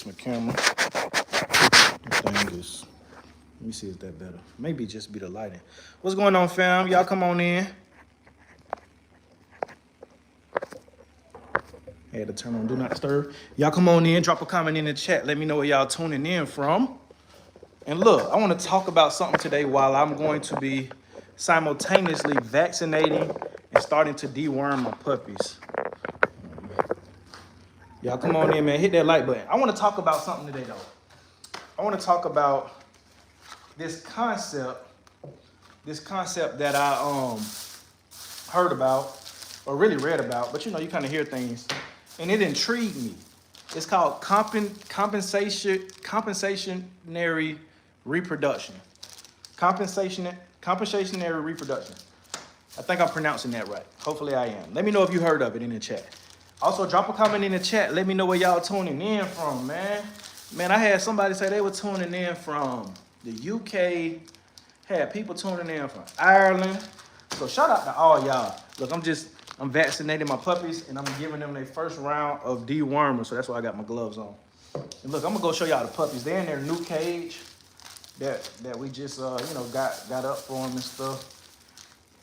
My camera. This thing is. Let me see if that better. Maybe just be the lighting. What's going on, fam? Y'all come on in. I had to turn on Do Not Disturb. Y'all come on in. Drop a comment in the chat. Let me know where y'all tuning in from. And look, I want to talk about something today while I'm going to be simultaneously vaccinating and starting to deworm my puppies. Y'all come on in, man. Hit that like button. I want to talk about something today, though. I want to talk about this concept that I heard about or really read about, but you know, you kind of hear things, and it intrigued me. It's called compensationary reproduction. Compensationary reproduction. I think I'm pronouncing that right. Hopefully I am. Let me know if you heard of it in the chat. Also, drop a comment in the chat. Let me know where y'all tuning in from, man. Man, I had somebody say they were tuning in from the UK. Had people tuning in from Ireland. So shout out to all y'all. Look, I'm vaccinating my puppies and I'm giving them their first round of dewormer. So that's why I got my gloves on. And look, I'm gonna go show y'all the puppies. They're in their new cage that we just got up for them and stuff.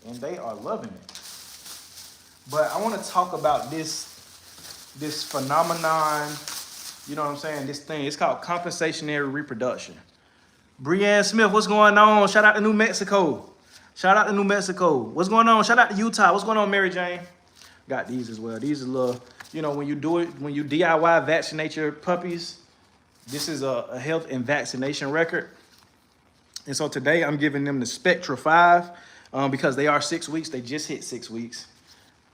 And they are loving it. But I want to talk about this phenomenon, you know what I'm saying? This thing, it's called compensationary reproduction. Brianne Smith, what's going on? Shout out to New Mexico. Shout out to New Mexico. What's going on? Shout out to Utah. What's going on, Mary Jane? Got these as well. These are little, you know, when you DIY vaccinate your puppies, this is a health and vaccination record. And so today I'm giving them the Spectra 5 because they are 6 weeks. They just hit 6 weeks.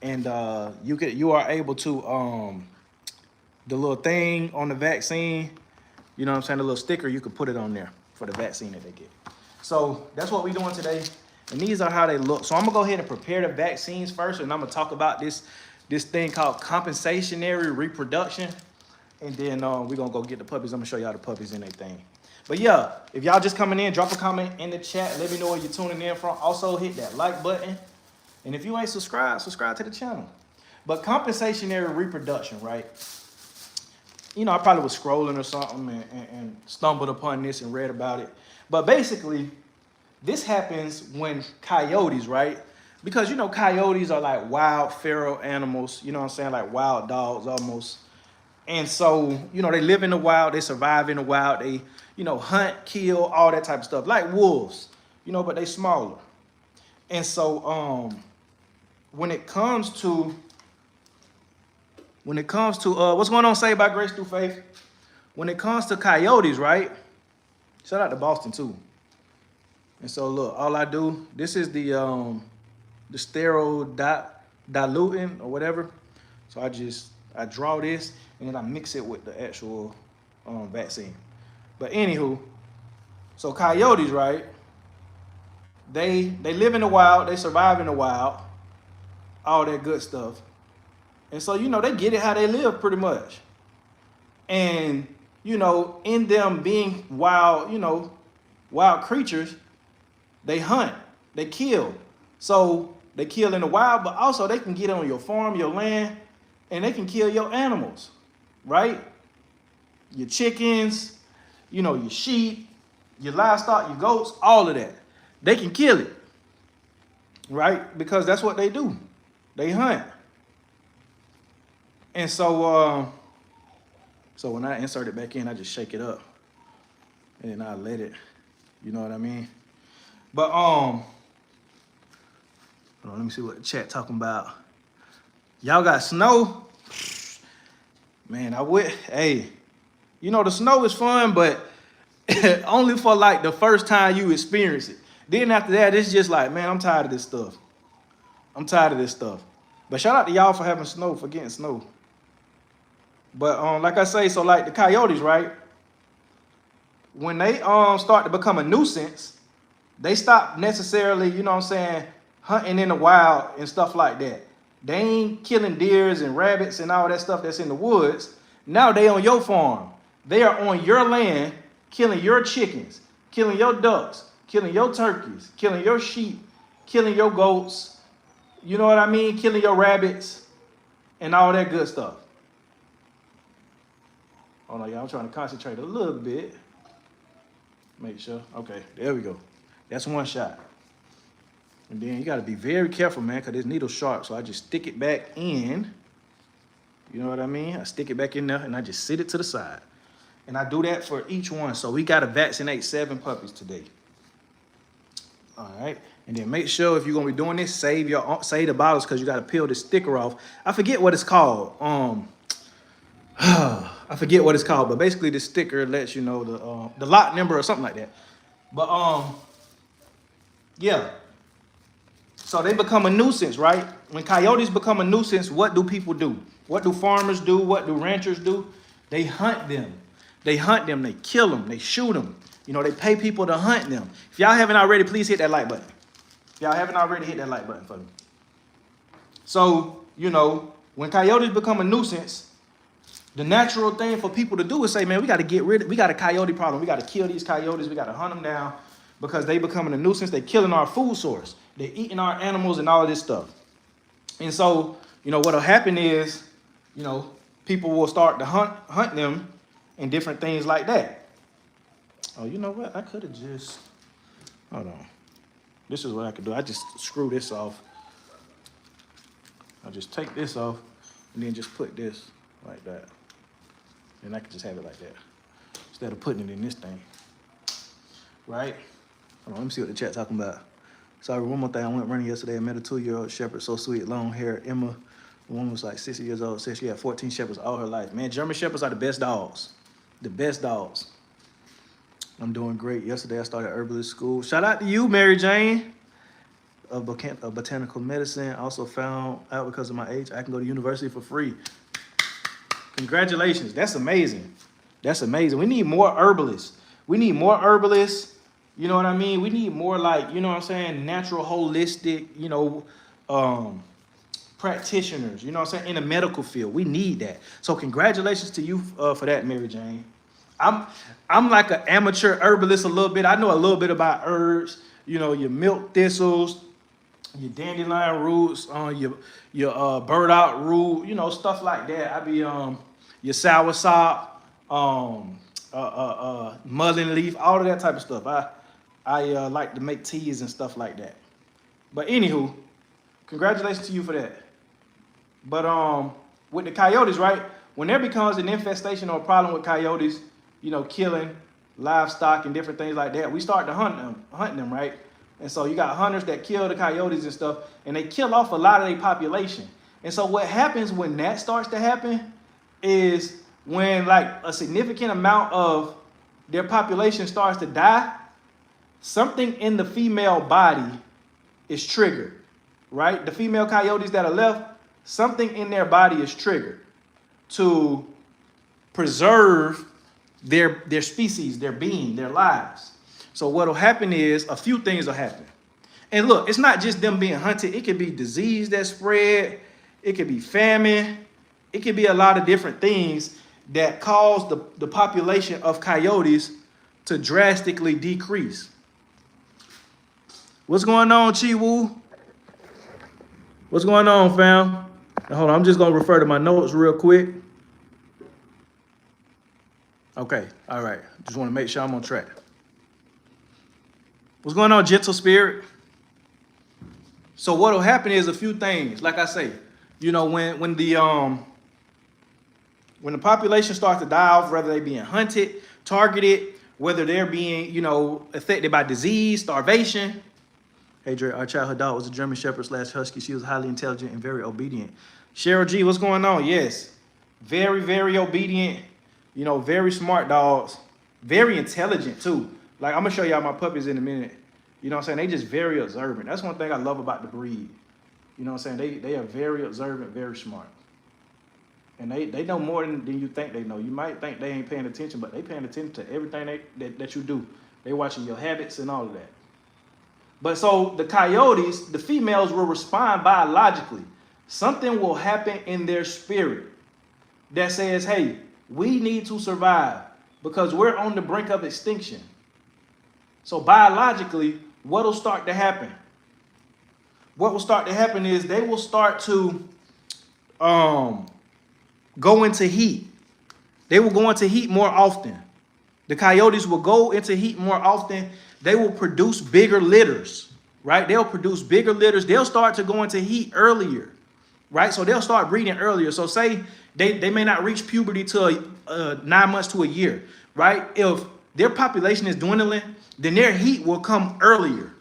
And you are able to, the little thing on the vaccine, you know what I'm saying, the little sticker, you can put it on there for the vaccine that they get. So that's what we're doing today. And these are how they look. So I'm gonna go ahead and prepare the vaccines first, and I'm gonna talk about this thing called compensationary reproduction. And then we're gonna go get the puppies. I'm gonna show y'all the puppies in their thing. But yeah, if y'all just coming in, drop a comment in the chat. Let me know where you're tuning in from. Also hit that like button. And if you ain't subscribed, subscribe to the channel. But compensationary reproduction, right? You know, I probably was scrolling or something and stumbled upon this and read about it. But basically, this happens when coyotes, right? Because, you know, coyotes are like wild, feral animals, you know what I'm saying? Like wild dogs almost. And so, you know, they live in the wild, they survive in the wild, they, you know, hunt, kill, all that type of stuff. Like wolves, you know, but they smaller. And so, when it comes to what's going on, Saved by Grace Through Faith? When it comes to coyotes, right? Shout out to Boston too. And so look, all I do, this is the sterile diluting or whatever. So I draw this and then I mix it with the actual vaccine. But anywho, so coyotes, right? They live in the wild, they survive in the wild, all that good stuff. And so, you know, they get it how they live pretty much. And, you know, in them being wild, you know, wild creatures, they hunt, they kill. So they kill in the wild, but also they can get on your farm, your land, and they can kill your animals, right? Your chickens, you know, your sheep, your livestock, your goats, all of that. They can kill it, right? Because that's what they do. They hunt. And so, so when I insert it back in, I just shake it up and then I let it, you know what I mean? But, hold on, let me see what the chat talking about. Y'all got snow? Man, hey, you know, the snow is fun, but only for like the first time you experience it. Then after that, it's just like, man, I'm tired of this stuff. I'm tired of this stuff. But shout out to y'all for having snow, for getting snow. But like I say, so like the coyotes, right? When they start to become a nuisance, they stop necessarily, you know what I'm saying, hunting in the wild and stuff like that. They ain't killing deers and rabbits and all that stuff that's in the woods. Now they on your farm. They are on your land, killing your chickens, killing your ducks, killing your turkeys, killing your sheep, killing your goats, you know what I mean? Killing your rabbits and all that good stuff. Hold on, y'all. I'm trying to concentrate a little bit. Make sure. Okay, there we go. That's one shot. And then you got to be very careful, man, because this needle's sharp. So I just stick it back in. You know what I mean? I stick it back in there, and I just sit it to the side. And I do that for each one. So we got to vaccinate 7 puppies today. All right. And then make sure if you're going to be doing this, save the bottles because you got to peel this sticker off. I forget what it's called. I forget what it's called, but basically the sticker lets you know the lot number or something like that. But yeah. So they become a nuisance, right? When coyotes become a nuisance, what do people do? What do farmers do? What do ranchers do? They hunt them. They hunt them. They kill them. They shoot them. You know, they pay people to hunt them. If y'all haven't already, please hit that like button. If y'all haven't already, hit that like button for me. So, you know, when coyotes become a nuisance, the natural thing for people to do is say, man, we got a coyote problem. We got to kill these coyotes. We got to hunt them down because they becoming a nuisance. They killing our food source. They're eating our animals and all of this stuff. And so, you know, what'll happen is, you know, people will start to hunt them and different things like that. Oh, you know what? I could have just, hold on. This is what I could do. I just screw this off. I'll just take this off and then just put this like that. And I can just have it like that instead of putting it in this thing. Right? Hold on, let me see what the chat's talking about. Sorry, one more thing. I went running yesterday. I met a 2-year-old shepherd, so sweet, long hair. Emma, the woman was like 60 years old, said she had 14 shepherds all her life. Man, German shepherds are the best dogs. The best dogs. I'm doing great. Yesterday, I started herbalist school. Shout out to you, Mary Jane, of botanical medicine. Also found out because of my age, I can go to university for free. Congratulations. That's amazing. That's amazing. We need more herbalists. We need more herbalists. You know what I mean? We need more, like, you know what I'm saying, natural, holistic, you know, practitioners, you know what I'm saying, in the medical field. We need that. So congratulations to you for that, Mary Jane. I'm like an amateur herbalist a little bit. I know a little bit about herbs, you know, your milk thistles, your dandelion roots, your burdock root, you know, stuff like that. I be your soursop, mullein leaf, all of that type of stuff. I like to make teas and stuff like that. But anywho, congratulations to you for that. But with the coyotes, right? When there becomes an infestation or a problem with coyotes, you know, killing livestock and different things like that, we start to hunt them, right? And so you got hunters that kill the coyotes and stuff, and they kill off a lot of their population. And so what happens when that starts to happen is when like a significant amount of their population starts to die, something in the female body is triggered, right? The female coyotes that are left, something in their body is triggered to preserve their species, their being, their lives. So what will happen is a few things will happen. And look, it's not just them being hunted. It could be disease that spread. It could be famine. It could be a lot of different things that cause the population of coyotes to drastically decrease. What's going on, Chi-Woo? What's going on, fam? Now, hold on, I'm just going to refer to my notes real quick. Okay, all right. Just want to make sure I'm on track. What's going on, gentle spirit? So what will happen is a few things. Like I say, you know, when the population starts to die off, whether they're being hunted, targeted, whether they're being, you know, affected by disease, starvation. Hey, Dre, our childhood dog was a German Shepherd / Husky. She was highly intelligent and very obedient. Cheryl G, what's going on? Yes, very, very obedient. You know, very smart dogs. Very intelligent, too. Like, I'm going to show y'all my puppies in a minute. You know what I'm saying? They just very observant. That's one thing I love about the breed. You know what I'm saying? They are very observant, very smart. And they know more than you think they know. You might think they ain't paying attention, but they paying attention to everything that you do. They watching your habits and all of that. But so the coyotes, the females will respond biologically. Something will happen in their spirit that says, hey, we need to survive because we're on the brink of extinction. So biologically, what will start to happen? What will start to happen is they will start to go into heat. They will go into heat more often. The coyotes will go into heat more often. They will produce bigger litters, right? They'll produce bigger litters. They'll start to go into heat earlier, right? So they'll start breeding earlier. So say they may not reach puberty till 9 months to a year, right? If their population is dwindling, then their heat will come earlier.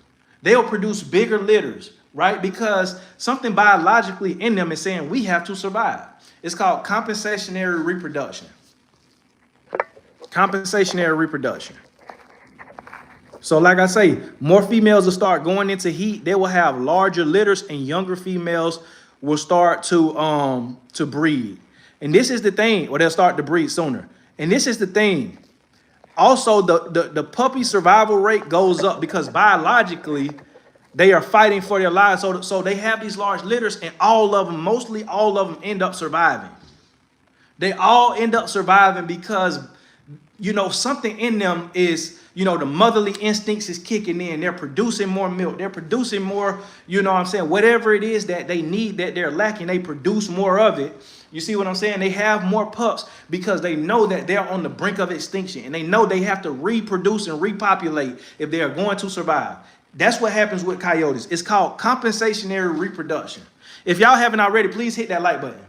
They'll produce bigger litters, right? Because something biologically in them is saying we have to survive. It's called compensatory reproduction. Compensatory reproduction. So like I say, more females will start going into heat. They will have larger litters, and younger females will start to breed. And this is the thing, or they'll start to breed sooner. And this is the thing. Also, the puppy survival rate goes up because biologically they are fighting for their lives. So they have these large litters, and all of them, mostly all of them, end up surviving. They all end up surviving because, you know, something in them is, you know, the motherly instincts is kicking in. They're producing more milk. They're producing more, you know what I'm saying? Whatever it is that they need, that they're lacking, they produce more of it. You see what I'm saying? They have more pups because they know that they're on the brink of extinction, and they know they have to reproduce and repopulate if they are going to survive. That's what happens with coyotes. It's called compensatory reproduction. If y'all haven't already, please hit that like button.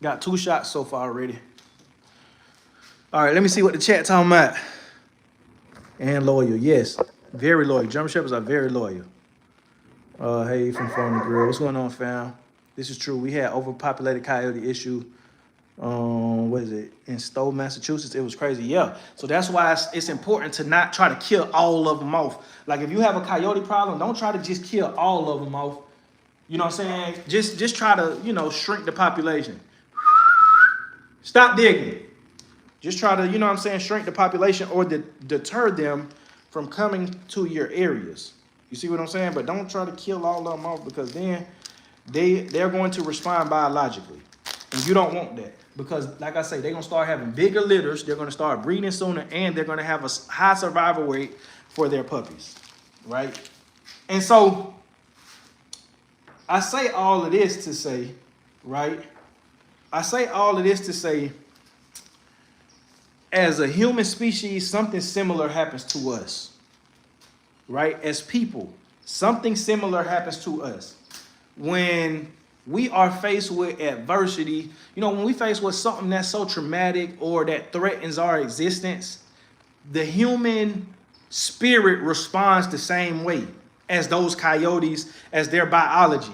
Got 2 shots so far already. All right, let me see what the chat talking about. And loyal, yes, very loyal. German Shepherds are very loyal. Hey, from Farm the Grill, what's going on, fam? This is true. We had overpopulated coyote issue. What is it? In Stowe, Massachusetts. It was crazy. Yeah. So that's why it's important to not try to kill all of them off. Like if you have a coyote problem, don't try to just kill all of them off. You know what I'm saying? Just try to, you know, shrink the population. Stop digging. Just try to, you know what I'm saying, shrink the population or deter them from coming to your areas. You see what I'm saying? But don't try to kill all of them off, because then they're going to respond biologically. And you don't want that, because like I say, they're going to start having bigger litters. They're going to start breeding sooner, and they're going to have a high survival rate for their puppies, right? And so I say all of this to say, right? I say all of this to say, as a human species, something similar happens to us, right? As people, something similar happens to us. When we are faced with adversity, you know, when we face with something that's so traumatic or that threatens our existence, the human spirit responds the same way as those coyotes, as their biology.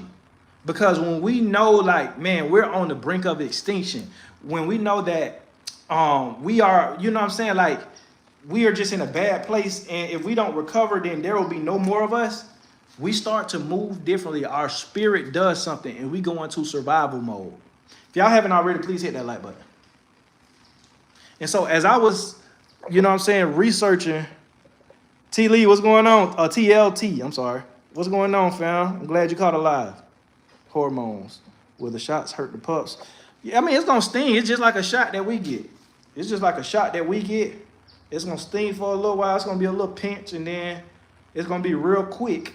Because when we know, like, man, we're on the brink of extinction, when we know that we are, you know what I'm saying, like, we are just in a bad place, and if we don't recover, then there will be no more of us. We start to move differently. Our spirit does something, and we go into survival mode. If y'all haven't already, please hit that like button. And so as I was, you know what I'm saying, researching, T. Lee, what's going on? TLT, I'm sorry. What's going on, fam? I'm glad you caught alive. Hormones. Will the shots hurt the pups? Yeah, I mean, it's going to sting. It's just like a shot that we get. It's just like a shot that we get. It's going to sting for a little while. It's going to be a little pinch, and then it's going to be real quick.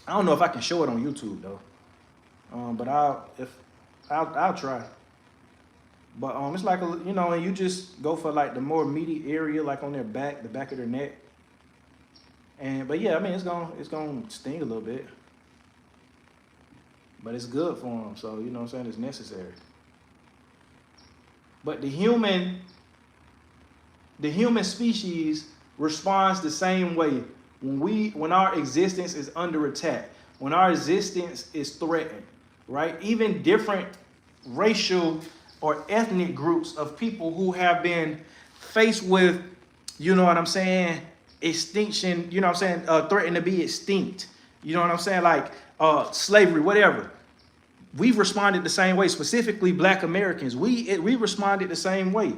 I don't know if I can show it on YouTube, though. But I'll try. But it's like, you know, and you just go for like the more meaty area, like on their back, the back of their neck. But yeah, I mean, it's gonna sting a little bit. But it's good for them, so, you know what I'm saying, it's necessary. But the human species responds the same way when our existence is under attack, when our existence is threatened, right? Even different racial or ethnic groups of people who have been faced with, you know what I'm saying, extinction, you know what I'm saying, threatened to be extinct, you know what I'm saying, like slavery, whatever. We've responded the same way, specifically Black Americans. We responded the same way.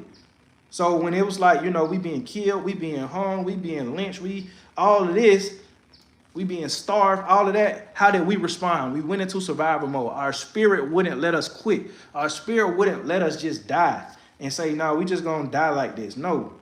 So when it was like, you know, we being killed, we being hung, we being lynched, all of this, we being starved, all of that, how did we respond? We went into survival mode. Our spirit wouldn't let us quit. Our spirit wouldn't let us just die and say, no, we just gonna die like this. No.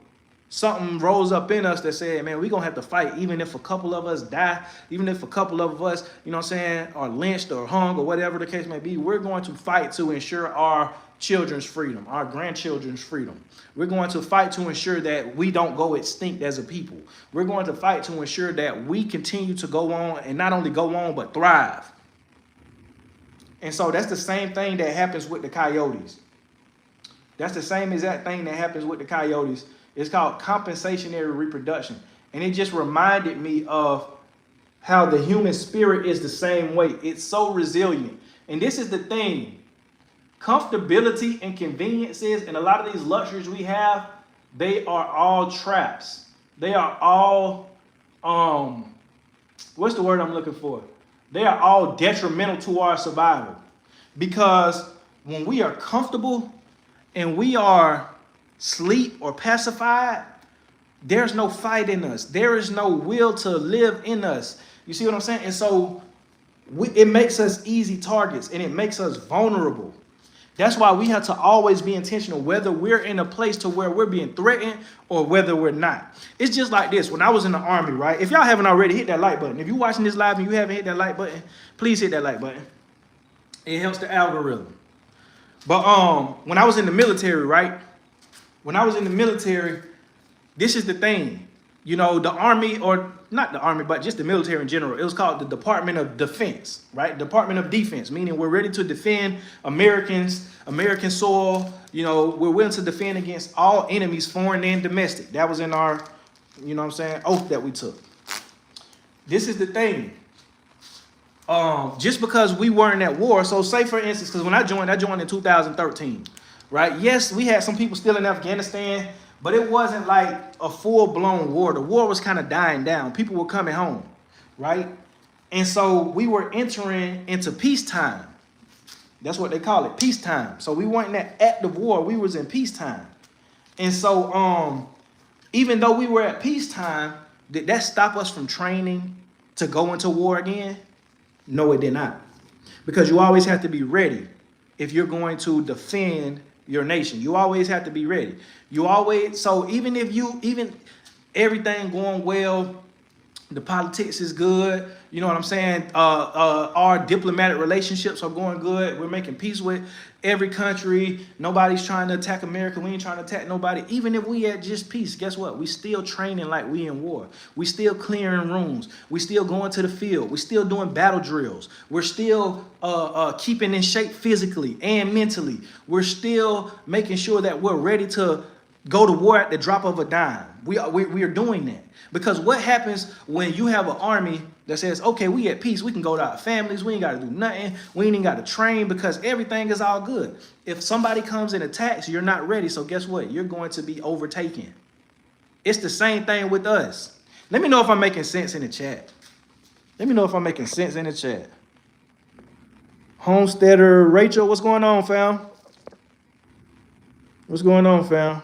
Something rose up in us that said, man, we're going to have to fight, even if a couple of us die, even if a couple of us, you know what I'm saying, are lynched or hung or whatever the case may be. We're going to fight to ensure our children's freedom, our grandchildren's freedom. We're going to fight to ensure that we don't go extinct as a people. We're going to fight to ensure that we continue to go on, and not only go on, but thrive. And so that's the same thing that happens with the coyotes. That's the same exact thing that happens with the coyotes. It's called compensatory reproduction. And it just reminded me of how the human spirit is the same way. It's so resilient. And this is the thing. Comfortability and conveniences and a lot of these luxuries we have, they are all traps. They are all, what's the word I'm looking for? They are all detrimental to our survival. Because when we are comfortable and we are asleep or pacified, there's no fight in us. There is no will to live in us. You see what I'm saying? And so it makes us easy targets, and it makes us vulnerable. That's why we have to always be intentional, whether we're in a place to where we're being threatened or whether we're not. It's just like this. When I was in the Army, right? If y'all haven't already, hit that like button. If you're watching this live and you haven't hit that like button, please hit that like button. It helps the algorithm. But when I was in the military, right? When I was in the military, this is the thing. You know, the Army, or not the Army, but just the military in general, it was called the Department of Defense, right? Department of Defense, meaning we're ready to defend Americans, American soil. You know, we're willing to defend against all enemies, foreign and domestic. That was in our, you know what I'm saying, oath that we took. This is the thing. Just because we weren't at war, so say for instance, because when I joined in 2013, right? Yes, we had some people still in Afghanistan, but it wasn't like a full-blown war. The war was kind of dying down. People were coming home, right? And so we were entering into peacetime. That's what they call it, peacetime. So we weren't in that active war. We was in peacetime. And so even though we were at peacetime, did that stop us from training to go into war again? No, it did not. Because you always have to be ready if you're going to defend your nation. You always have to be ready. You always, so even everything going well, the politics is good, you know what I'm saying? Our diplomatic relationships are going good. We're making peace with every country. Nobody's trying to attack America. We ain't trying to attack nobody. Even if we had just peace, guess what? We still training like we in war. We still clearing rooms. We still going to the field. We still doing battle drills. We're still keeping in shape physically and mentally. We're still making sure that we're ready to go to war at the drop of a dime. We are doing that. Because what happens when you have an army that says, okay, we at peace, we can go to our families, we ain't got to do nothing, we ain't even got to train because everything is all good. If somebody comes and attacks, you're not ready, so guess what? You're going to be overtaken. It's the same thing with us. Let me know if I'm making sense in the chat. Let me know if I'm making sense in the chat. Homesteader Rachel, what's going on, fam? What's going on, fam?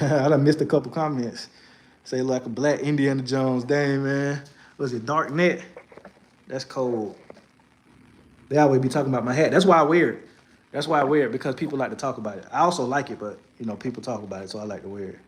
I done missed a couple comments. Say like a black Indiana Jones. Dang, man. Was it Dark Net? That's cold. They always be talking about my hat. That's why I wear it. That's why I wear it, because people like to talk about it. I also like it, but, you know, people talk about it, so I like to wear it.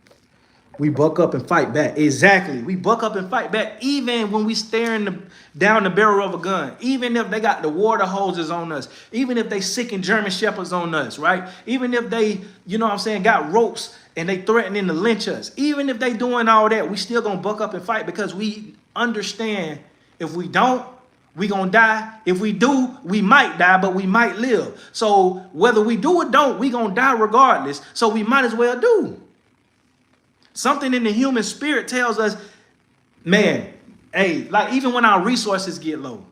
We buck up and fight back. Exactly. We buck up and fight back even when we staring down the barrel of a gun. Even if they got the water hoses on us. Even if they sicking German shepherds on us, right? Even if they, you know what I'm saying, got ropes and they threatening to lynch us. Even if they doing all that, we still gonna buck up and fight because we understand if we don't, we gonna die. If we do, we might die, but we might live. So whether we do or don't, we gonna die regardless. So we might as well do. Something in the human spirit tells us, man, hey, like even when our resources get low,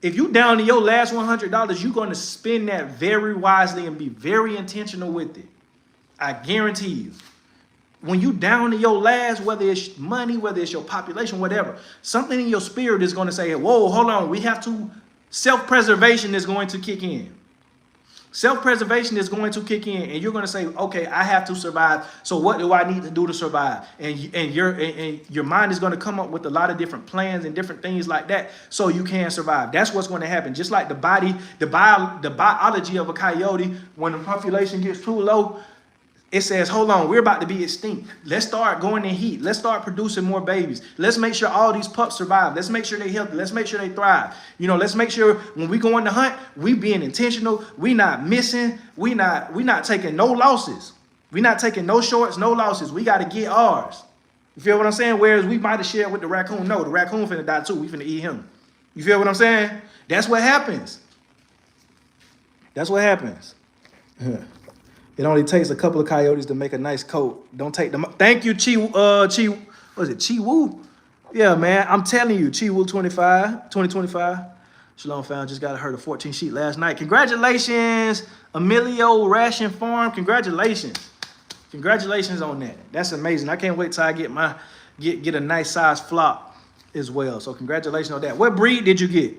if you down to your last $100, you're going to spend that very wisely and be very intentional with it. I guarantee you. When you down to your last, whether it's money, whether it's your population, whatever, something in your spirit is going to say, whoa, hold on, we have to, self-preservation is going to kick in. Self-preservation is going to kick in, and you're going to say, okay, I have to survive. So what do I need to do to survive? And your mind is going to come up with a lot of different plans and different things like that so you can survive. That's what's going to happen. Just like the biology of a coyote, when the population gets too low, it says, hold on, we're about to be extinct. Let's start going in heat. Let's start producing more babies. Let's make sure all these pups survive. Let's make sure they're healthy. Let's make sure they thrive. You know, let's make sure when we go on the hunt, we being intentional. We not missing. We not taking no losses. We not taking no shorts, no losses. We got to get ours. You feel what I'm saying? Whereas we might have shared with the raccoon. No, the raccoon finna die too. We finna eat him. You feel what I'm saying? That's what happens. That's what happens. It only takes a couple of coyotes to make a nice coat. Don't take them. Thank you, what is it, Chi Woo? Yeah, man, I'm telling you, Chi Woo 2025. Shalom found just got a herd of 14 sheep last night. Congratulations, Emilio Ration Farm. Congratulations. Congratulations on that. That's amazing. I can't wait till I get a nice size flock as well. So congratulations on that. What breed did you get?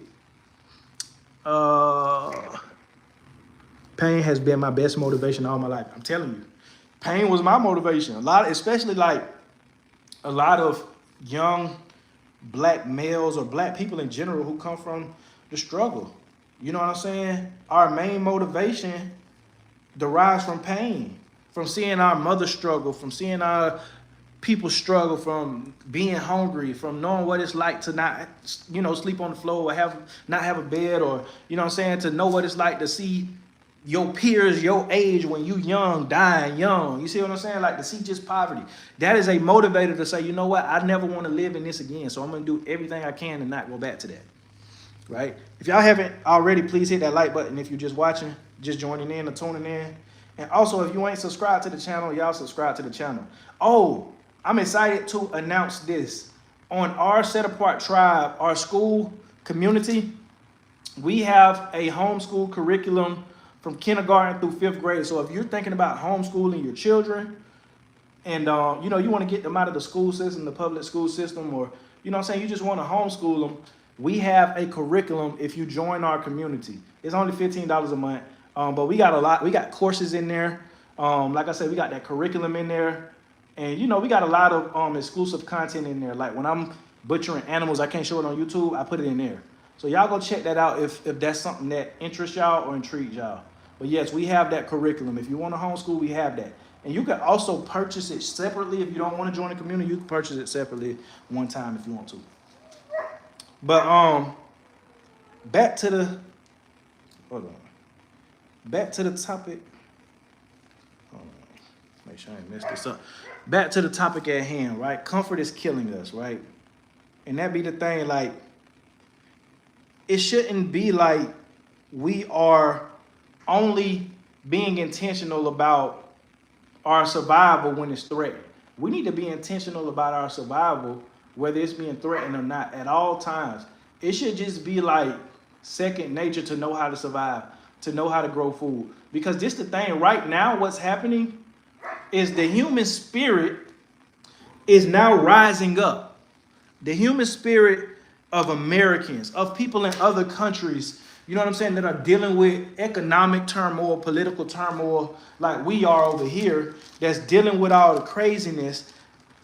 Pain has been my best motivation all my life. I'm telling you, pain was my motivation. Especially like a lot of young black males or black people in general who come from the struggle. You know what I'm saying? Our main motivation derives from pain, from seeing our mother struggle, from seeing our people struggle, from being hungry, from knowing what it's like to not, sleep on the floor or not have a bed, or, you know what I'm saying, to know what it's like to see your peers, your age, when you young, dying young. You see what I'm saying? Like, to see just poverty. That is a motivator to say, you know what? I never want to live in this again. So I'm going to do everything I can to not go back to that. Right? If y'all haven't already, please hit that like button. If you're just watching, just joining in or tuning in. And also, if you ain't subscribed to the channel, y'all subscribe to the channel. Oh, I'm excited to announce this. On our Set Apart Tribe, our school community, we have a homeschool curriculum from kindergarten through 5th grade. So if you're thinking about homeschooling your children and, you want to get them out of the school system, the public school system, or, you just want to homeschool them, we have a curriculum if you join our community. It's only $15 a month, but we got a lot. We got courses in there. Like I said, we got that curriculum in there. And, we got a lot of exclusive content in there. Like when I'm butchering animals, I can't show it on YouTube, I put it in there. So y'all go check that out if that's something that interests y'all or intrigues y'all. But yes, we have that curriculum. If you want to homeschool, we have that. And you can also purchase it separately. If you don't want to join the community, you can purchase it separately one time if you want to. But back to the topic. Make sure I ain't messed this up. Back to the topic at hand, right? Comfort is killing us, right? And that be the thing, like, it shouldn't be like we are only being intentional about our survival when it's threatened. We need to be intentional about our survival, whether it's being threatened or not, at all times. It should just be like second nature to know how to survive, to know how to grow food. Because this the thing, right now, what's happening is the human spirit is now rising up. The human spirit of Americans, of people in other countries, you know what I'm saying, that are dealing with economic turmoil, political turmoil, like we are over here, that's dealing with all the craziness.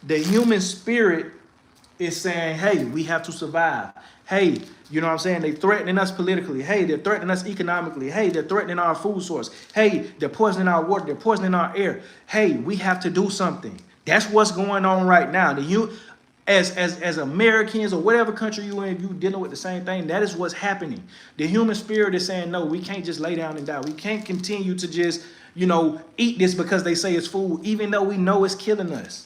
The human spirit is saying, hey, we have to survive. Hey, you know what I'm saying? They're threatening us politically. Hey, they're threatening us economically. Hey, they're threatening our food source. Hey, they're poisoning our water. They're poisoning our air. Hey, we have to do something. That's what's going on right now. As Americans or whatever country you in, you dealing with the same thing. That is what's happening. The human spirit is saying, no, we can't just lay down and die. We can't continue to just, eat this because they say it's food, even though we know it's killing us.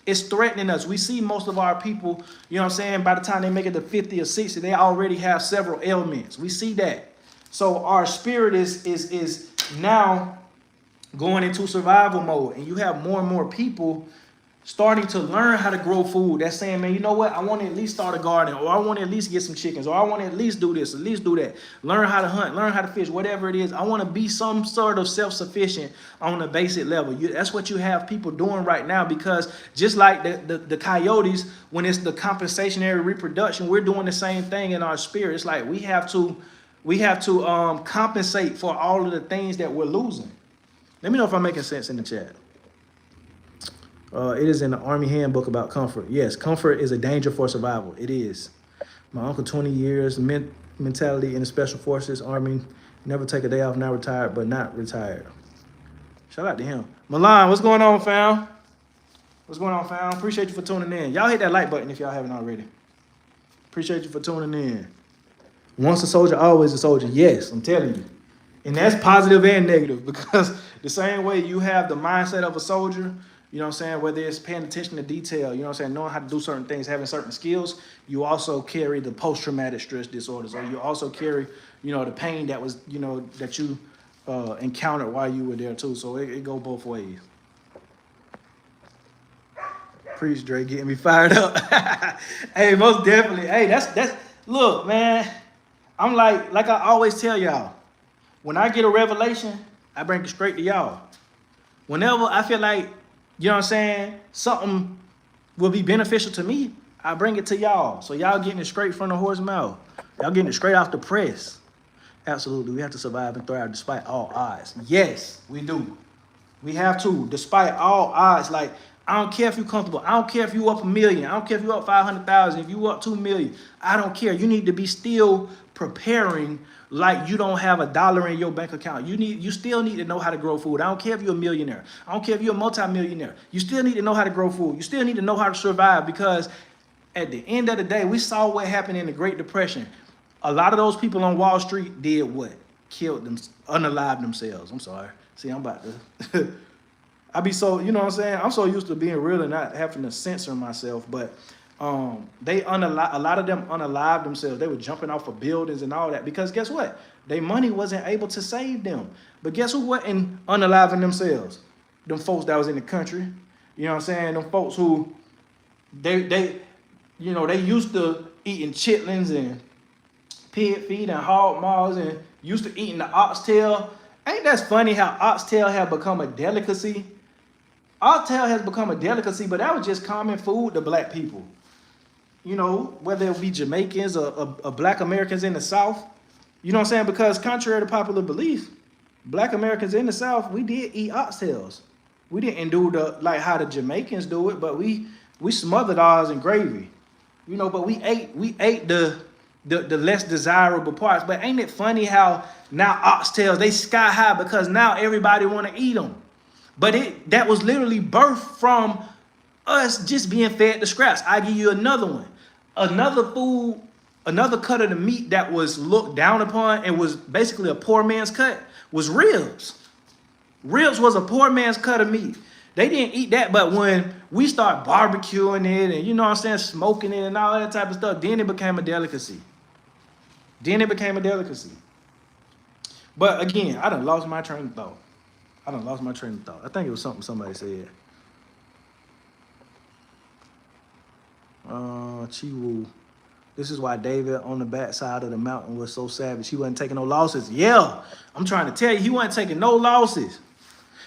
It's threatening us. We see most of our people, you know what I'm saying, by the time they make it to 50 or 60, they already have several ailments. We see that. So our spirit is now going into survival mode. And you have more and more people starting to learn how to grow food. That's saying, man, you know what? I want to at least start a garden, or I want to at least get some chickens, or I want to at least do this, at least do that. Learn how to hunt, learn how to fish, whatever it is. I want to be some sort of self-sufficient on a basic level. That's what you have people doing right now, because just like the coyotes, when it's the compensatory reproduction, we're doing the same thing in our spirit. It's like we have to compensate for all of the things that we're losing. Let me know if I'm making sense in the chat. It is in the Army handbook about comfort. Yes, comfort is a danger for survival. It is. My uncle, 20 years, mentality in the Special Forces, Army, never take a day off, now retired, but not retired. Shout out to him. Milan, what's going on, fam? What's going on, fam? Appreciate you for tuning in. Y'all hit that like button if y'all haven't already. Appreciate you for tuning in. Once a soldier, always a soldier. Yes, I'm telling you. And that's positive and negative, because the same way you have the mindset of a soldier, you know what I'm saying, whether it's paying attention to detail, you know what I'm saying, knowing how to do certain things, having certain skills, you also carry the post-traumatic stress disorders, or you also carry, you know, the pain that was, you know, that you encountered while you were there too. So it go both ways. Preach, Dre, getting me fired up. Hey, most definitely. Hey, that's look, man. I'm like I always tell y'all, when I get a revelation, I bring it straight to y'all. Whenever I feel like, you know what I'm saying, something will be beneficial to me, I bring it to y'all. So y'all getting it straight from the horse's mouth. Y'all getting it straight off the press. Absolutely, we have to survive and thrive despite all odds. Yes, we do. We have to, despite all odds. Like, I don't care if you're comfortable. I don't care if you up 1 million. I don't care if you up 500,000. If you up 2 million, I don't care. You need to be still preparing like you don't have $1 in your bank account. You still need to know how to grow food. I don't care if you're a millionaire. I don't care if you're a multimillionaire. You still need to know how to grow food. You still need to know how to survive, because at the end of the day, we saw what happened in the Great Depression. A lot of those people on Wall Street did what? Killed them, unalived themselves. I'm sorry. See, I'm about to... I be so, you know what I'm saying? I'm so used to being real and not having to censor myself, but a lot of them unalived themselves. They were jumping off of buildings and all that, because guess what? Their money wasn't able to save them. But guess who wasn't unaliving themselves? Them folks that was in the country. You know what I'm saying? Them folks who, they used to eating chitlins and pig feet and hog maws and used to eating the oxtail. Ain't that funny how oxtail have become a delicacy? Oxtail has become a delicacy, but that was just common food to black people. You know, whether it be Jamaicans or black Americans in the South. You know what I'm saying? Because contrary to popular belief, black Americans in the South, we did eat oxtails. We didn't do how the Jamaicans do it, but we smothered ours in gravy. You know, but we ate the less desirable parts. But ain't it funny how now oxtails, they sky high because now everybody want to eat them. But that was literally birthed from us just being fed the scraps. I give you another one. Another cut of the meat that was looked down upon and was basically a poor man's cut was ribs. Ribs was a poor man's cut of meat. They didn't eat that, but when we start barbecuing it and, you know what I'm saying, smoking it and all that type of stuff, then it became a delicacy. But again, I done lost my train of thought. I think it was something somebody said. Chiwu. This is why David on the backside of the mountain was so savage. He wasn't taking no losses. Yeah, I'm trying to tell you, he wasn't taking no losses.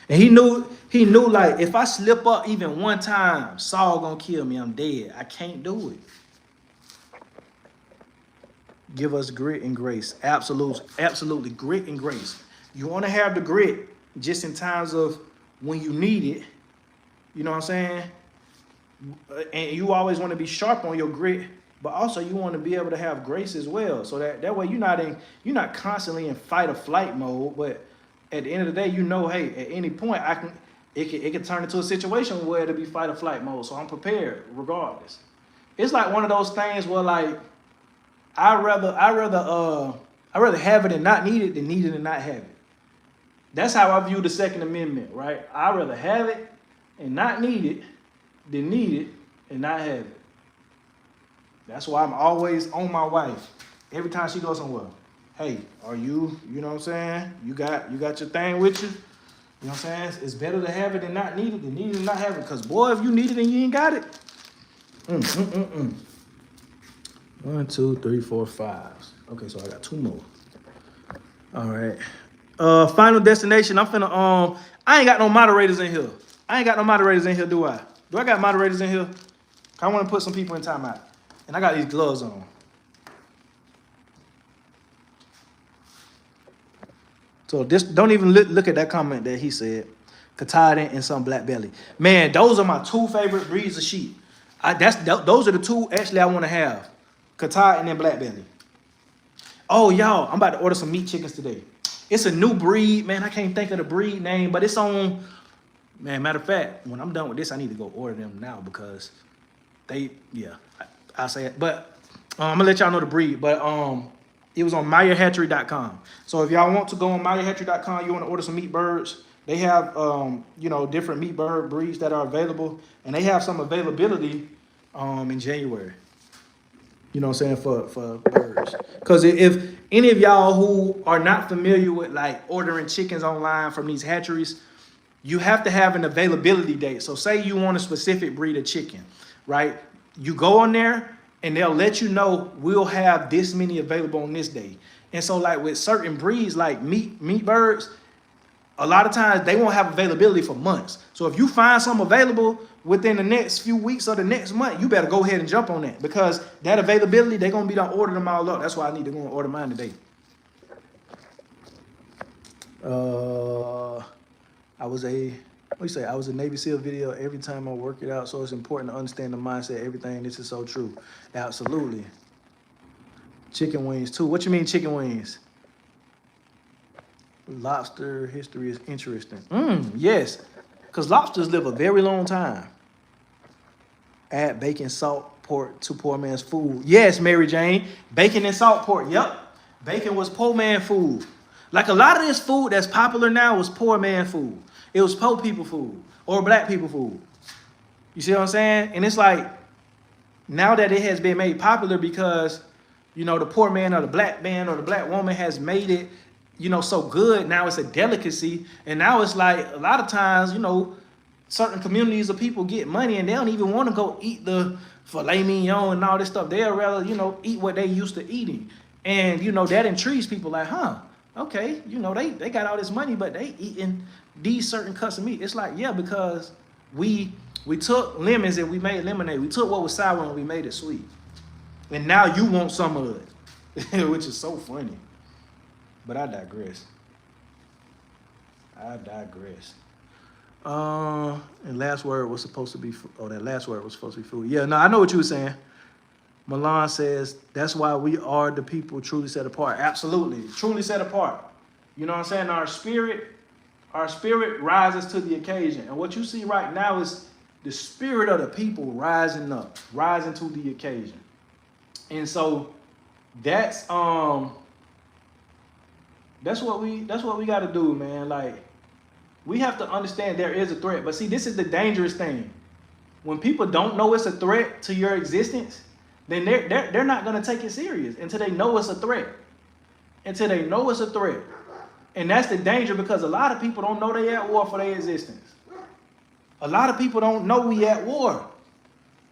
And he knew like, if I slip up even one time, Saul gonna kill me. I'm dead. I can't do it. Give us grit and grace. Absolutely, grit and grace. You want to have the grit just in times of when you need it. You know what I'm saying? And you always want to be sharp on your grit, but also you want to be able to have grace as well. So that way you're not constantly in fight or flight mode, but at the end of the day, you know, hey, at any point it can turn into a situation where it'll be fight or flight mode. So I'm prepared regardless. It's like one of those things where, like, I'd rather have it and not need it than need it and not have it. That's how I view the Second Amendment, right? I'd rather have it and not need it than need it and not have it. That's why I'm always on my wife. Every time she goes somewhere, hey, are you know what I'm saying? You got your thing with you? You know what I'm saying? It's better to have it than not need it than need it and not have it. Because, boy, if you need it and you ain't got it. 1, 2, 3, 4, 5. Okay, so I got 2 more. All right. Final destination. I'm finna I ain't got no moderators in here. Do I? Do I got moderators in here? I want to put some people in timeout. And I got these gloves on. So this, don't even look at that comment that he said. Coyote and some black belly. Man, those are my 2 favorite breeds of sheep. Those are the 2 actually I want to have. Coyote and then black belly. Oh, y'all, I'm about to order some meat chickens today. It's a new breed, man. I can't think of the breed name, but it's on. Man, matter of fact, when I'm done with this, I need to go order them now because I'll say it. But I'm gonna let y'all know the breed. But it was on MeyerHatchery.com. So if y'all want to go on MeyerHatchery.com, you want to order some meat birds. They have different meat bird breeds that are available, and they have some availability in January. You know what I'm saying, for birds. Because if any of y'all who are not familiar with like ordering chickens online from these hatcheries, you have to have an availability date. So say you want a specific breed of chicken, right? You go on there and they'll let you know we'll have this many available on this day. And so like with certain breeds like meat birds, a lot of times they won't have availability for months. So if you find some available within the next few weeks or the next month, you better go ahead and jump on that because that availability, they're going to be done ordering them all up. That's why I need to go and order mine today. I was a Navy SEAL video every time I work it out. So it's important to understand the mindset, everything. This is so true. Absolutely. Chicken wings too. What you mean chicken wings? Lobster history is interesting. Yes, because lobsters live a very long time. Add bacon, salt, pork to poor man's food. Yes, Mary Jane. Bacon and salt pork. Yep. Bacon was poor man food. Like a lot of this food that's popular now was poor man food. It was poor people food or black people food. You see what I'm saying? And it's like, now that it has been made popular because, the poor man or the black man or the black woman has made it, so good. Now it's a delicacy. And now it's like a lot of times, certain communities of people get money and they don't even want to go eat the filet mignon and all this stuff. They'll rather, eat what they used to eating. And, that intrigues people like, okay, they got all this money, but they eating these certain cuts of meat. It's like, yeah, because we took lemons and we made lemonade. We took what was sour and we made it sweet. And now you want some of it, which is so funny. But I digress. And last word was supposed to be, that last word was supposed to be food. Yeah, no, I know what you were saying. Milan says, that's why we are the people truly set apart. Absolutely, truly set apart. You know what I'm saying? Our spirit rises to the occasion. And what you see right now is the spirit of the people rising up, rising to the occasion. And so that's what we got to do, man. Like, we have to understand there is a threat. But see, this is the dangerous thing. When people don't know it's a threat to your existence, then they're not going to take it serious until they know it's a threat. And that's the danger because a lot of people don't know they at war for their existence. A lot of people don't know we at war.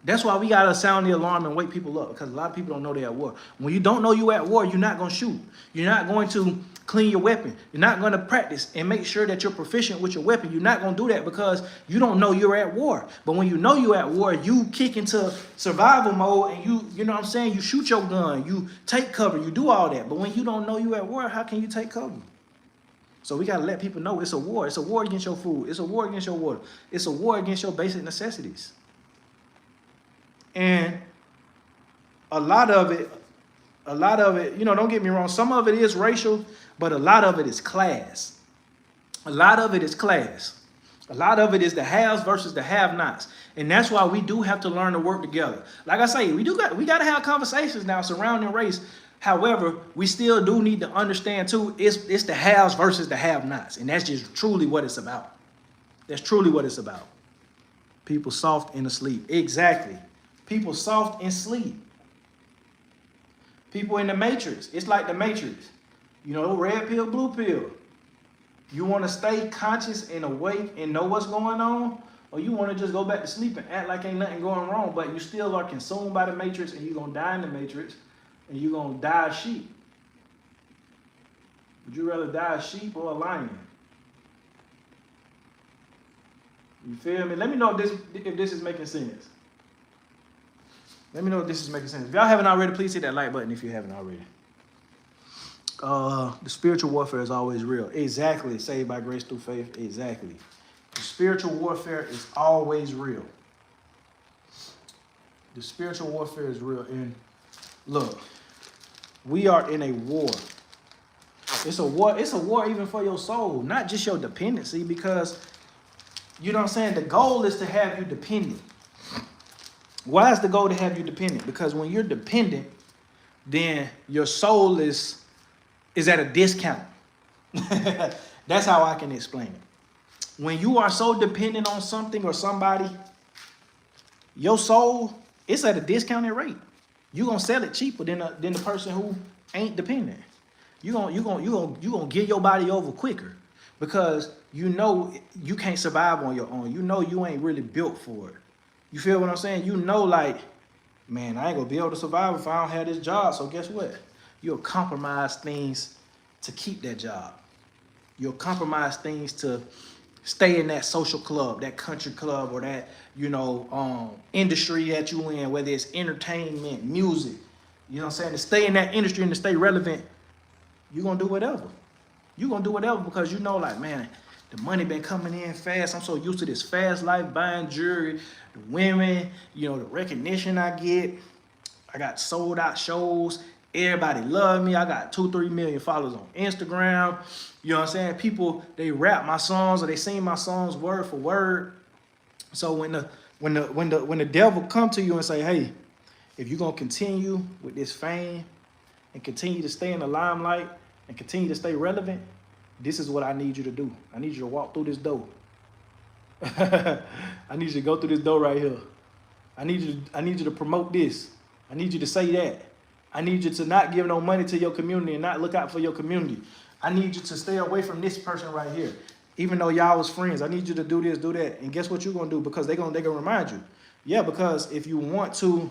That's why we got to sound the alarm and wake people up because a lot of people don't know they're at war. When you don't know you at war, you're not going to shoot. You're not going to clean your weapon. You're not going to practice and make sure that you're proficient with your weapon. You're not going to do that because you don't know you're at war. But when you know you're at war, you kick into survival mode and you know what I'm saying? You shoot your gun, you take cover, you do all that. But when you don't know you're at war, how can you take cover? So we got to let people know it's a war. It's a war against your food. It's a war against your water. It's a war against your basic necessities. And a lot of it, don't get me wrong, some of it is racial, but a lot of it is class. A lot of it is the haves versus the have-nots. And that's why we do have to learn to work together. Like I say, we got to have conversations now surrounding race. However, we still do need to understand too, it's the haves versus the have-nots. And that's just truly what it's about. That's truly what it's about. People soft and asleep. Exactly. People soft and sleep. People in the matrix. It's like the matrix. Red pill, blue pill. You want to stay conscious and awake and know what's going on? Or you want to just go back to sleep and act like ain't nothing going wrong, but you still are consumed by the matrix and you're going to die in the matrix and you're going to die a sheep. Would you rather die a sheep or a lion? You feel me? Let me know if this is making sense. Let me know if this is making sense. If y'all haven't already, please hit that like button if you haven't already. The spiritual warfare is always real. Exactly. Saved by grace through faith. Exactly. The spiritual warfare is always real. The spiritual warfare is real. And look, we are in a war. It's a war. It's a war even for your soul, not just your dependency. Because you know what I'm saying. The goal is to have you dependent. Why is the goal to have you dependent? Because when you're dependent, then your soul is at a discount. That's how I can explain it. When you are so dependent on something or somebody, your soul is at a discounted rate. You're gonna sell it cheaper than the person who ain't dependent. You're gonna give your body over quicker because you know you can't survive on your own. You know you ain't really built for it. You feel what I'm saying? You know, like, man, I ain't gonna be able to survive if I don't have this job. So guess what? You'll compromise things to keep that job. You'll compromise things to stay in that social club, that country club, or that, you know, industry that you in, whether it's entertainment, music. You know what I'm saying? To stay in that industry and to stay relevant, you're gonna do whatever. You're gonna do whatever because you know, like, man, the money been coming in fast. I'm so used to this fast life, buying jewelry, the women, you know, the recognition I get. I got sold out shows. Everybody love me. I got 2-3 million followers on Instagram. You know what I'm saying? People, they rap my songs or they sing my songs word for word. So when the devil come to you and say, hey, if you're gonna continue with this fame and continue to stay in the limelight and continue to stay relevant, this is what I need you to do. I need you to walk through this door. I need you to go through this door right here. I need you to promote this. I need you to say that. I need you to not give no money to your community and not look out for your community. I need you to stay away from this person right here. Even though y'all was friends, I need you to do this, do that. And guess what you're gonna do? Because they're gonna remind you. Yeah, because if you want to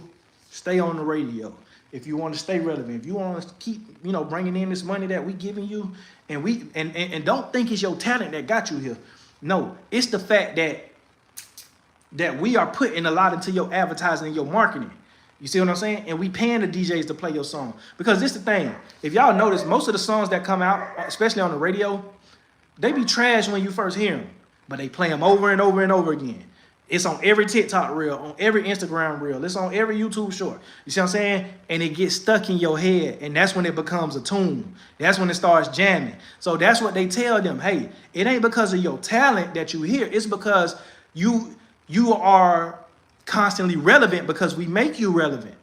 stay on the radio, if you want to stay relevant, if you want to keep, you know, bringing in this money that we giving you, and don't think it's your talent that got you here. No, it's the fact that we are putting a lot into your advertising and your marketing. You see what I'm saying? And we paying the DJs to play your song. Because this is the thing. If y'all notice, most of the songs that come out, especially on the radio, they be trash when you first hear them. But they play them over and over and over again. It's on every TikTok reel, on every Instagram reel. It's on every YouTube short. You see what I'm saying? And it gets stuck in your head. And that's when it becomes a tune. That's when it starts jamming. So that's what they tell them. Hey, it ain't because of your talent that you hear. It's because you are constantly relevant because we make you relevant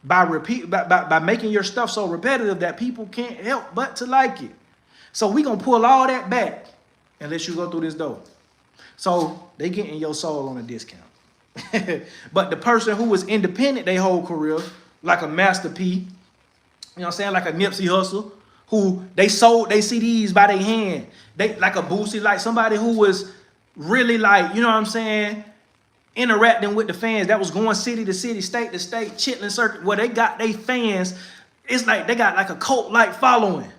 by making your stuff so repetitive that people can't help but to like it. So we gonna pull all that back and let you go through this door. So they getting your soul on a discount. But the person who was independent their whole career, like a Master P, you know what I'm saying, like a Nipsey Hussle, who they sold their CDs by their hand. They like a Boosie, like somebody who was really like, you know what I'm saying, interacting with the fans, that was going city to city, state to state, Chitlin Circuit, where they got their fans. It's like they got like a cult-like following.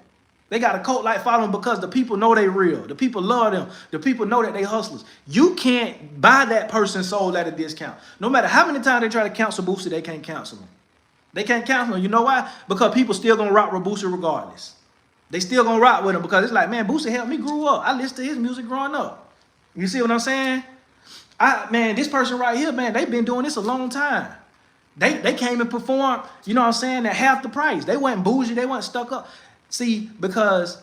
They got a cult-like following because the people know they real. The people love them. The people know that they hustlers. You can't buy that person's soul at a discount. No matter how many times they try to cancel Boosie, they can't cancel them. They can't cancel them. You know why? Because people still gonna rock with Boosie regardless. They still gonna rock with him because it's like, man, Boosie helped me grow up. I listened to his music growing up. You see what I'm saying? Man, this person right here, man, they've been doing this a long time. They came and performed, you know what I'm saying, at half the price. They weren't bougie, they weren't stuck up. See, because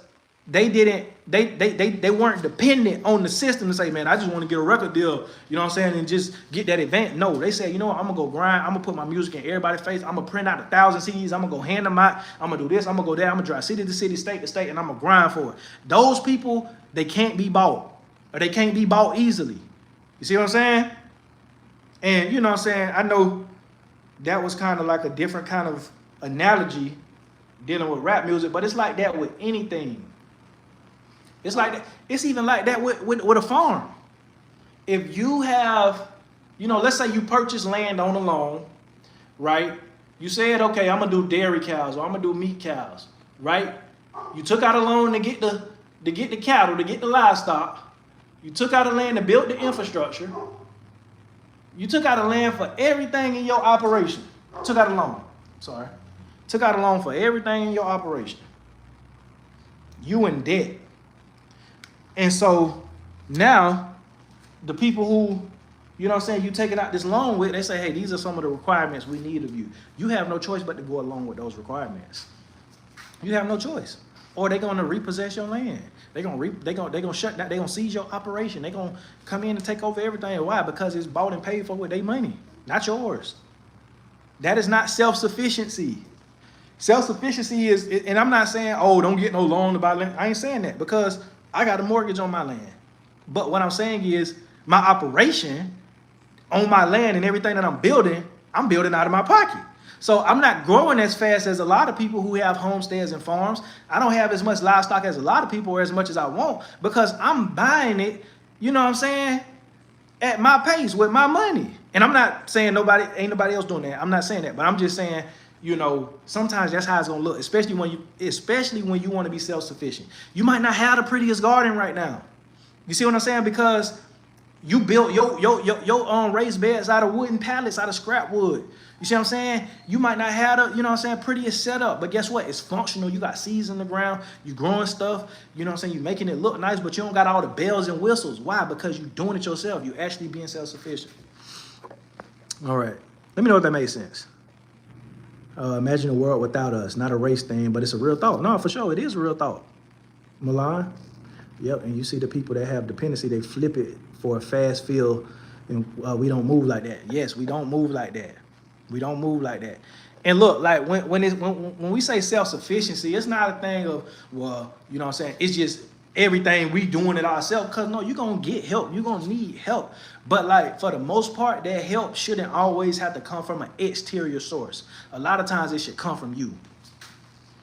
they weren't dependent on the system to say, man, I just want to get a record deal, you know what I'm saying, and just get that advance. No, they said, you know what, I'm gonna go grind, I'm gonna put my music in everybody's face, I'm gonna print out 1,000 CDs, I'm gonna go hand them out, I'm gonna do this, I'm gonna go there, I'm gonna drive city to city, state to state, and I'm gonna grind for it. Those people, they can't be bought, or they can't be bought easily. You see what I'm saying? And you know what I'm saying? I know that was kind of like a different kind of analogy dealing with rap music, but it's like that with anything. It's like that. It's even like that with a farm. If you have, you know, let's say you purchase land on a loan, right? You said, okay, I'm gonna do dairy cows or I'm gonna do meat cows, right? You took out a loan to get the cattle, to get the livestock. You took out a land to build the infrastructure. You took out a land for everything in your operation. Took out a loan. Sorry. Took out a loan for everything in your operation. You in debt. And so now the people who, you know what I'm saying, you taking out this loan with, they say, hey, these are some of the requirements we need of you. You have no choice but to go along with those requirements. You have no choice. or they're gonna repossess your land. They're gonna shut down. They're gonna seize your operation. They're gonna come in and take over everything. Why? Because it's bought and paid for with their money, not yours. That is not self-sufficiency. Self-sufficiency is, and I'm not saying, oh, don't get no loan to buy land. I ain't saying that, because I got a mortgage on my land. But what I'm saying is, my operation on my land and everything that I'm building out of my pocket. So I'm not growing as fast as a lot of people who have homesteads and farms. I don't have as much livestock as a lot of people, or as much as I want, because I'm buying it, you know what I'm saying, at my pace with my money. And I'm not saying ain't nobody else doing that. I'm not saying that, but I'm just saying, you know, sometimes that's how it's gonna look, especially when you want to be self-sufficient. You might not have the prettiest garden right now. You see what I'm saying? Because you built your raised beds out of wooden pallets, out of scrap wood. You see what I'm saying? You might not have the, you know what I'm saying, prettiest setup, but guess what? It's functional. You got seeds in the ground. You growing stuff. You know what I'm saying? You're making it look nice, but you don't got all the bells and whistles. Why? Because you're doing it yourself. You actually being self-sufficient. All right. Let me know if that made sense. Imagine a world without us. Not a race thing, but it's a real thought. No, for sure. It is a real thought. Milan? Yep. And you see the people that have dependency, they flip it for a fast feel, and we don't move like that. Yes, we don't move like that. We don't move like that. And look, like when we say self-sufficiency, it's not a thing of, well, you know what I'm saying, it's just everything we doing it ourselves. Because no, you're going to get help. You're going to need help. But like for the most part, that help shouldn't always have to come from an exterior source. A lot of times it should come from you.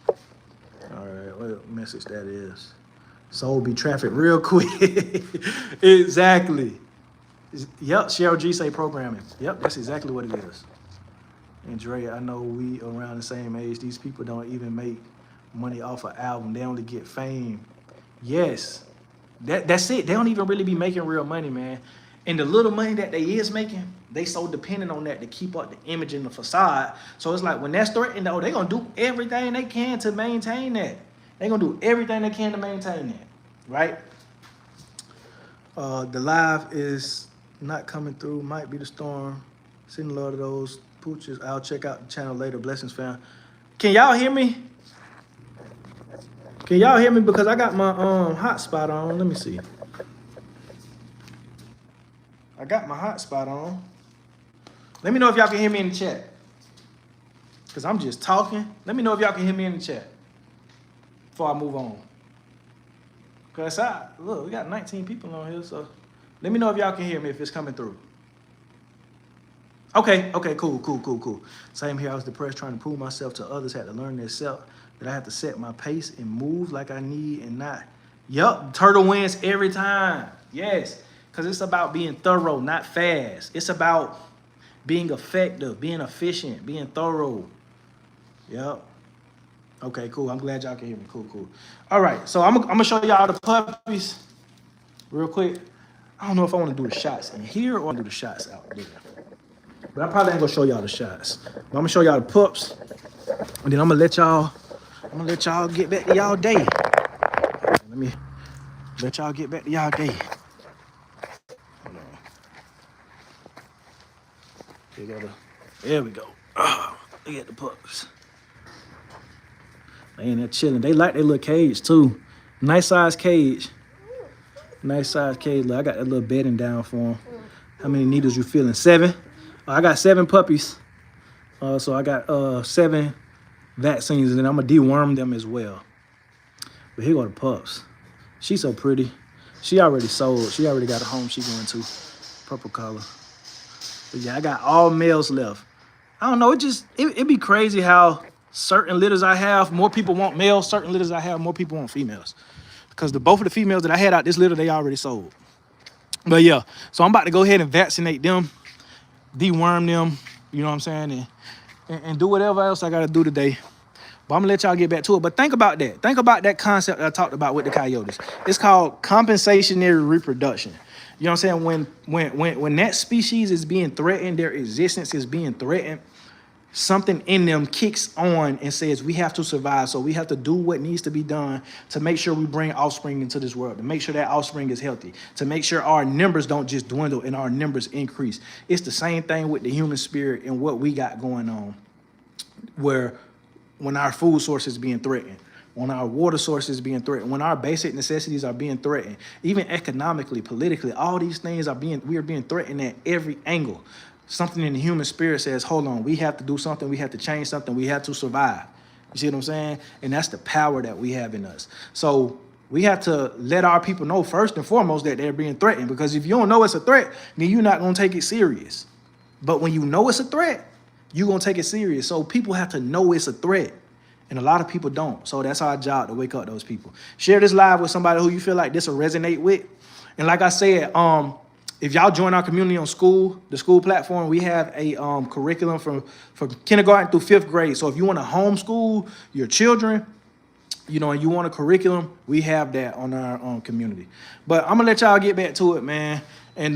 All right, what message that is? Soul be trafficked real quick. Exactly. Yep, Cheryl G say programming. Yep, that's exactly what it is. And Dre, I know we around the same age. These people don't even make money off an album. They only get fame. Yes, that's it. They don't even really be making real money, man. And the little money that they is making, they so dependent on that to keep up the image and the facade. So it's like when that's threatened, though, they're going to do everything they can to maintain that. They're going to do everything they can to maintain that, right? The live is not coming through. Might be the storm. Sending a lot of those pooches. I'll check out the channel later. Blessings, fam. Can y'all hear me? Can y'all hear me? Because I got my hotspot on. Let me see. I got my hotspot on. Let me know if y'all can hear me in the chat. Because I'm just talking. Let me know if y'all can hear me in the chat before I move on. Because look, we got 19 people on here, so let me know if y'all can hear me, if it's coming through. Okay, cool. Same here, I was depressed trying to prove myself to others, had to learn this self, that I have to set my pace and move like I need and not. Yup, turtle wins every time. Yes, because it's about being thorough, not fast. It's about being effective, being efficient, being thorough. Yup. Okay, cool. I'm glad y'all can hear me. Cool. All right, so I'm going to show y'all the puppies real quick. I don't know if I want to do the shots in here or do the shots out there. But I probably ain't going to show y'all the shots. But I'm going to show y'all the pups. And then I'm going to let y'all get back to y'all day. Let me let y'all get back to y'all day. Hold on. There we go. Oh, look at the pups. They in there chilling. They like their little cage too. Nice size cage. Nice size cage. Look, I got that little bedding down for them. How many needles you feeling? 7? I got 7 puppies. So I got 7 vaccines, and then I'm gonna deworm them as well. But here go the pups. She's so pretty. She already sold. She already got a home she going to. Purple color. But yeah, I got all males left. I don't know. It be crazy how certain litters I have, more people want males. Certain litters I have, more people want females. Because both of the females that I had out this litter, they already sold. But yeah, so I'm about to go ahead and vaccinate them, deworm them, you know what I'm saying, and do whatever else I got to do today. But I'm going to let y'all get back to it. But think about that. Think about that concept that I talked about with the coyotes. It's called compensatory reproduction. You know what I'm saying? When that species is being threatened, their existence is being threatened, something in them kicks on and says we have to survive. So we have to do what needs to be done to make sure we bring offspring into this world, to make sure that offspring is healthy, to make sure our numbers don't just dwindle and our numbers increase. It's the same thing with the human spirit and what we got going on, where when our food source is being threatened, when our water sources being threatened, when our basic necessities are being threatened, even economically, politically, all these things we are being threatened at every angle. Something in the human spirit says, hold on, we have to do something, we have to change something, we have to survive. You see what I'm saying? And that's the power that we have in us. So we have to let our people know first and foremost that they're being threatened, because if you don't know it's a threat, then you're not gonna take it serious. But when you know it's a threat, you're gonna take it serious. So people have to know it's a threat. And a lot of people don't. So that's our job, to wake up those people. Share this live with somebody who you feel like this will resonate with. And like I said, if y'all join our community on the school platform, we have a curriculum from kindergarten through 5th grade. So if you want to homeschool your children, you know, and you want a curriculum, we have that on our community. But I'm gonna let y'all get back to it, man. And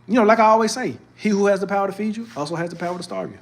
you know, like I always say, he who has the power to feed you also has the power to starve you.